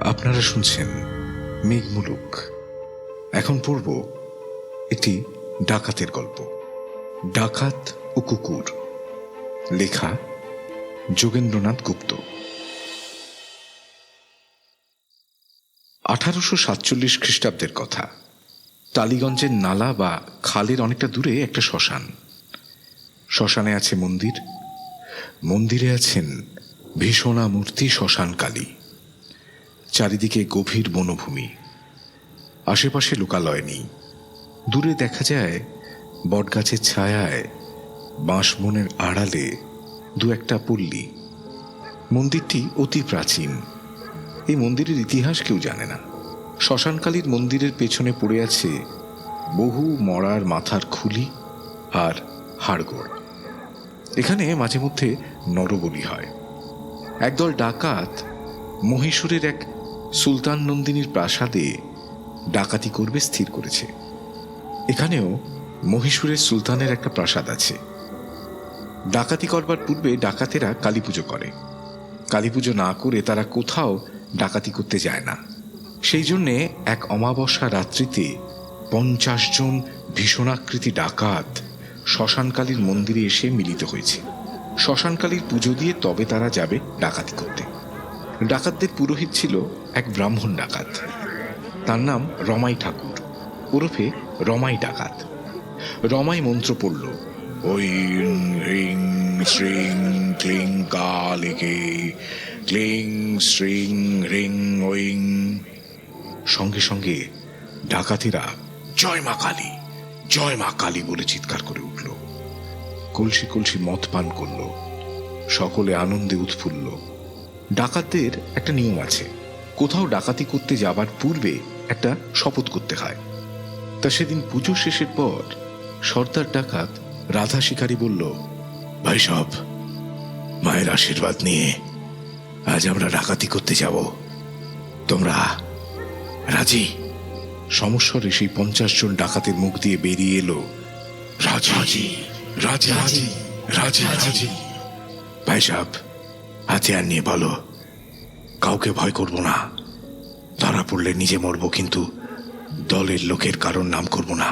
আপনারা শুনছেন মেঘমুলুক। এখন পড়ব একটি ডাকাতের গল্প, ডাকাত ও কুকুর। লেখা যোগেন্দ্রনাথ গুপ্ত। 1847 খ্রিস্টাব্দের কথা। টালিগঞ্জের নালা বা খালের অনেকটা দূরে একটা শ্মশান। শ্মশানে আছে মন্দির, মন্দিরে আছেন ভীষণা মূর্তি শ্মশান কালী। চারিদিকে গভীর বনভূমি, আশেপাশে লোকালয় নেই। দূরে দেখা যায় বটগাছের ছায়ায় বাঁশবনের আড়ালে দু একটা পল্লী। মন্দিরটি অতি প্রাচীন। এই মন্দিরের ইতিহাস কেউ জানে না। শ্মশানকালীর মন্দিরের পেছনে পড়ে আছে বহু মরার মাথার খুলি আর হাড়গোড়। এখানে মাঝে মধ্যে নরবলি হয়। একদল ডাকাত মহীশূরের এক সুলতান নন্দিনীর প্রাসাদে ডাকাতি করবে স্থির করেছে। এখানেও মহীশূরের সুলতানের একটা প্রাসাদ আছে। ডাকাতি করবার পূর্বে ডাকাতেরা কালী পুজো করে। কালী পুজো না করে তারা কোথাও ডাকাতি করতে যায় না। সেই জন্যে এক অমাবস্যা রাত্রিতে 50 জন ভীষণাকৃতি ডাকাত শ্মশানকালীর মন্দিরে এসে মিলিত হয়েছে। শ্মশানকালীর পুজো দিয়ে তবে তারা যাবে ডাকাতি করতে। ডাকাতদের পুরোহিত ছিল এক ব্রাহ্মণ ডাকাত। তার নাম রমাই ঠাকুর, ওরফে রমাই ডাকাত। রমাই মন্ত্র পড়ল, ঐং হ্রিং শ্রিং ক্লিং কালিকে ক্লিং শ্রিং হ্রিং ঐং। সঙ্গে সঙ্গে ডাকাতেরা জয় মা কালী, জয় মা কালী বলে চিৎকার করে উঠল। কলসি কলসি মদ পান করল। সকলে আনন্দে উৎফুল্ল। ডাকাতদের একটা নিয়ম আছে, কোথাও ডাকাতি করতে যাবার পূর্বে একটা শপথ করতে হয়। তা সেদিন পুজো শেষের পর সর্দার ডাকাত রাধা শিকারী বলল, ভাই সব, মায়ের আশীর্বাদ নিয়ে আজ আমরা ডাকাতি করতে যাব, তোমরা রাজি? সমস্বরে সেই 50 জন ডাকাতের মুখ দিয়ে বেরিয়ে এলো, রাজি রাজি রাজি রাজি রাজি। ভাই সাহেব, হাতিয়ার নিয়ে বলো, কাউকে ভয় করব না। ধরা পড়লে নিজে মরব, কিন্তু দলের লোকের কারণ নাম করব না।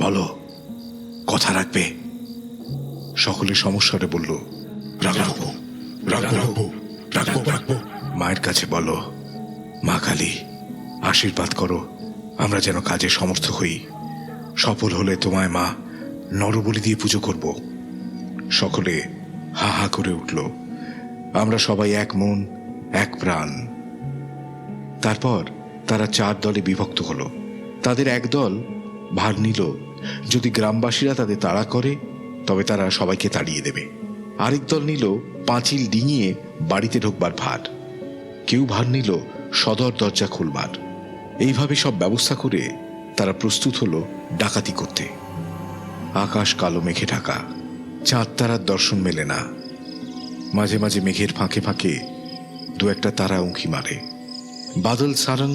বলো, কথা রাখবে? সকলে সমস্যারে বলল, রাখবো রাখবো রাখবো রাখবো। মায়ের কাছে বলো, মা কালী আশীর্বাদ করো, আমরা যেন কাজে সমর্থ হই। সফল হলে তোমায় মা নরবলি দিয়ে পুজো করব। সকলে হা হা করে উঠল। আমরা সবাই এক মন এক প্রাণ। তারপর তারা 4 দলে বিভক্ত হলো। তাদের এক দল ভার নিল, যদি গ্রামবাসীরা তাদের তাড়া করে তবে তারা সবাইকে তাড়িয়ে দেবে। আরেক দল নিল পাঁচিল ডিঙিয়ে বাড়িতে ঢোকবার ভার। কেউ ভার নিল সদর দরজা খুলবার। এইভাবে সব ব্যবস্থা করে তারা প্রস্তুত হলো ডাকাতি করতে। আকাশ কালো মেঘে ঢাকা, চাঁদ তারার দর্শন মেলে না। মাঝে মাঝে মেঘের ফাঁকে ফাঁকে দু একটা তারা উঁকি মারে। বাদল সারং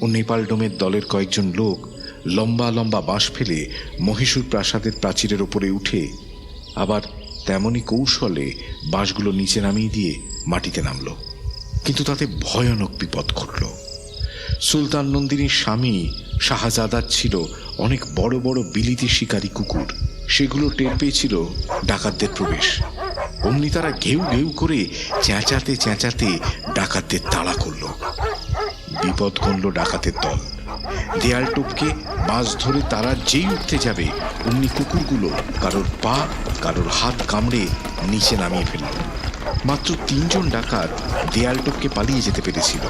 ও নেপাল ডোমের দলের কয়েকজন লোক লম্বা লম্বা বাঁশ ফেলে মহীশূর প্রাসাদের প্রাচীরের ওপরে উঠে আবার তেমনি কৌশলে বাঁশগুলো নিচে নামিয়ে দিয়ে মাটিতে নামল। কিন্তু তাতে ভয়ানক বিপদ ঘটল। সুলতান নন্দিনীর স্বামী শাহজাদার ছিল অনেক বড় বড় বিলিতি শিকারী কুকুর। সেগুলো টের পেয়েছিল ডাকাতদের প্রবেশ। অমনি তারা ঘেউ ঘেউ করে চেঁচাতে চেঁচাতে ডাকাতদের তাড়া করল। বিপদ গণল ডাকাতের দল। দেয়াল টপকে বাঁশ ধরে তারা যেই উঠতে যাবে অমনি কুকুরগুলো কারোর পা কারোর হাত কামড়ে নিচে নামিয়ে ফেলল। মাত্র 3 জন ডাকাত দেয়াল টপকে পালিয়ে যেতে পেরেছিল।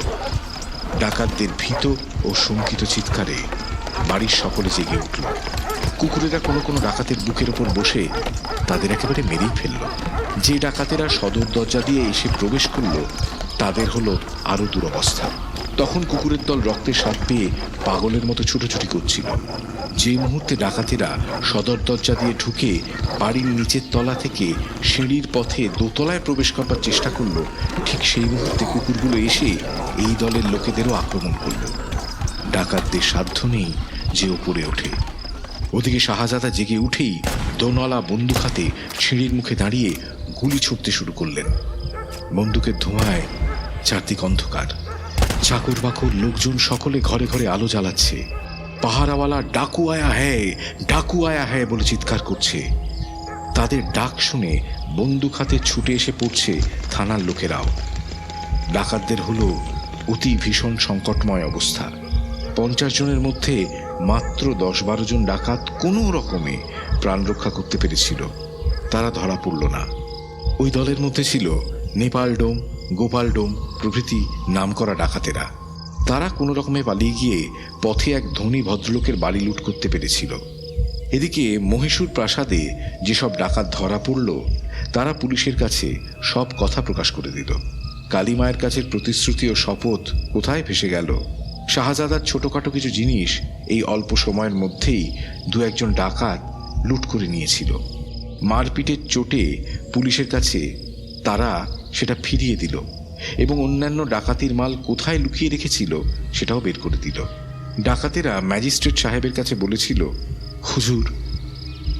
ডাকাতদের ভীত ও শঙ্কিত চিৎকারে বাড়ির সকলে জেগে উঠল। কুকুরেরা কোনো কোনো ডাকাতের বুকের ওপর বসে তাদের একেবারে মেরেই ফেলল। যে ডাকাতেরা সদর দরজা দিয়ে এসে প্রবেশ করল তাদের হলো আরো দুরবস্থা। তখন কুকুরের দল রক্তের স্বাদ পেয়ে পাগলের মতো ছুটোছুটি করছিল। যে মুহূর্তে ডাকাতেরা সদর দরজা দিয়ে ঢুকে বাড়ির নিচের তলা থেকে সিঁড়ির পথে দোতলায় প্রবেশ করবার চেষ্টা করলো, ঠিক সেই মুহূর্তে কুকুরগুলো এসে এই দলের লোকেদেরও আক্রমণ করল। ডাকাতদের সাধ্য নেই যে উপরে ওঠে। ওদিকে শাহজাদা জেগে উঠেই দোনলা বন্দুক হাতে সিঁড়ির মুখে দাঁড়িয়ে গুলি ছুটতে শুরু করলেন। বন্দুকের ধোঁয়ায় চারদিক অন্ধকার। চাকর বাকর লোকজন সকলে ঘরে ঘরে আলো জ্বালাচ্ছে। পাহারাওয়ালা ডাকু আয়া হ্যায় বলে চিৎকার করছে। তাদের ডাক শুনে বন্দুক হাতে ছুটে এসে পড়ছে থানার লোকেরাও। ডাকাতদের হলো অতি ভীষণ সংকটময় অবস্থা। 50 জনের মধ্যে মাত্র 10-12 জন ডাকাত কোনো রকমে প্রাণ রক্ষা করতে পেরেছিল। তারা ধরা পড়ল না। ওই দলের মধ্যে ছিল নেপাল ডোম, গোপাল ডোম প্রভৃতি নামকরা ডাকাতেরা। তারা কোনো রকমে পালিয়ে গিয়ে পথে এক ধনী ভদ্রলোকের বাড়ি লুট করতে পেরেছিল। এদিকে মহীশূর প্রাসাদে যেসব ডাকাত ধরা পড়ল তারা পুলিশের কাছে সব কথা প্রকাশ করে দিল। কালীমায়ের কাছে প্রতিশ্রুতি ও শপথ কোথায় ভেসে গেল? শাহজাদার ছোটখাটো কিছু জিনিস এই অল্প সময়ের মধ্যেই 2-1 ডাকাত লুট করে নিয়েছিল। মারপিটের চোটে পুলিশের কাছে তারা সেটা ফিরিয়ে দিল এবং অন্যান্য ডাকাতির মাল কোথায় লুকিয়ে রেখেছিল সেটাও বের করে দিল। ডাকাতেরা ম্যাজিস্ট্রেট সাহেবের কাছে বলেছিল,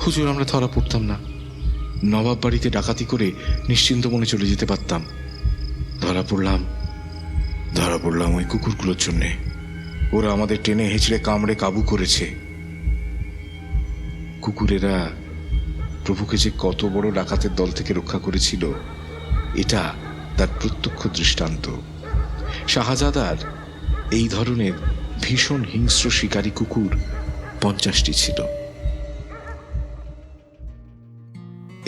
হুজুর আমরা ধরা পড়তাম না, নবাব বাড়িতে ডাকাতি করে নিশ্চিন্ত মনে চলে যেতে পারতাম। ধরা পড়লাম ওই কুকুরগুলোর জন্যে। ওরা আমাদের টেনে হেঁচড়ে কামড়ে কাবু করেছে। কুকুরেরা প্রভুকে যে কত বড় ডাকাতের দল থেকে রক্ষা করেছিল এটা তার প্রত্যক্ষ দৃষ্টান্ত। শাহজাদার এই ধরনের ভীষণ হিংস্র শিকারী কুকুর 50টি ছিল।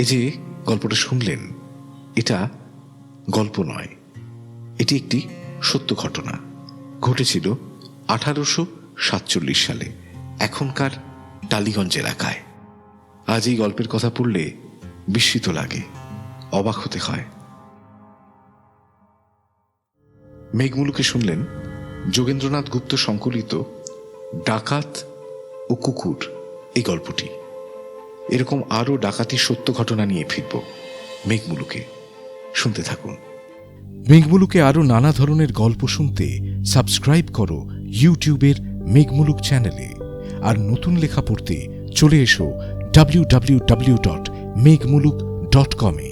এই যে গল্পটা শুনলেন, এটা গল্প নয়, এটি একটি সত্য ঘটনা। ঘটেছিল 1847 সালে এখনকার টালিগঞ্জ এলাকায়। আজ এই গল্পের কথা পড়লে বিস্মিত লাগে, অবাক হতে হয়। মেঘমুলুকে শুনলেন যোগেন্দ্রনাথ গুপ্ত সংকলিত ডাকাত ও কুকুর এই গল্পটি। এরকম আরো ডাকাতির সত্য ঘটনা নিয়ে ফিরব মেঘমুলুকে। শুনতে থাকুন। মেঘমুলুকে আরো নানা ধরনের গল্প শুনতে সাবস্ক্রাইব করো ইউটিউবের মেঘমুলুক চ্যানেলে। আর নতুন লেখা পড়তে চলে এসো www.meghmuluk.com-এ।